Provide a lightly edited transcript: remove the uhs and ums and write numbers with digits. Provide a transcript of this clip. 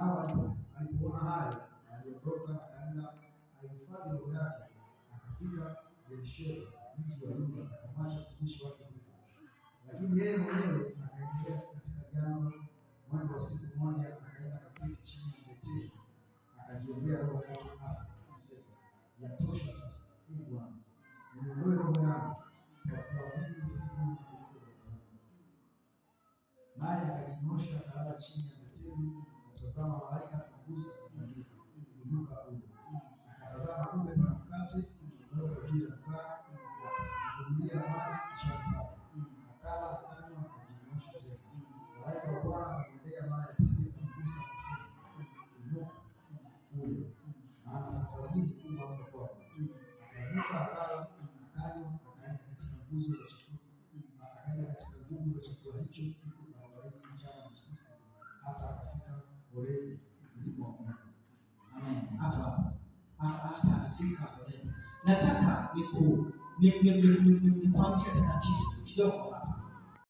Nao alipoona hayo, aliondoka akaenda ahifadhi roho yake, akafika Beersheba, mji wa Yuda, akamwacha mtumishi wake huko. Lakini yeye mwenyewe akaingia katika jangwa. Mwendo wa siku moja akaenda akaketi chini ya Beteli, akajiombea roho yake afe, akisema, yatosha sasa, ee Bwana, uniondoe roho yangu, kwa kuwa mimi si mwema kuliko baba zangu. Naye akajinyoosha akalala chini ya Beteli. Akatazama malaika akamgusa, akamwambia, inuka ule. Akatazama, kumbe pana mkate umewekwa juu ya mkaa na gudulia la maji kichwani pake. Akala, akanywa, akajinyoosha tena. Malaika wa Bwana akamwendea mara ya pili, akamgusa, akasema, inuka ule, maana safari hii ni kubwa mno kwako. Akainuka, akala, akanywa, akaenda katika nguvu za chakula hicho siku 40 mchana na usiku, hata akafika Horebu, mlima wa Mungu. Amen. Hata akafika Horebu. Nataka nikwambie tena kitu kidogo hapa.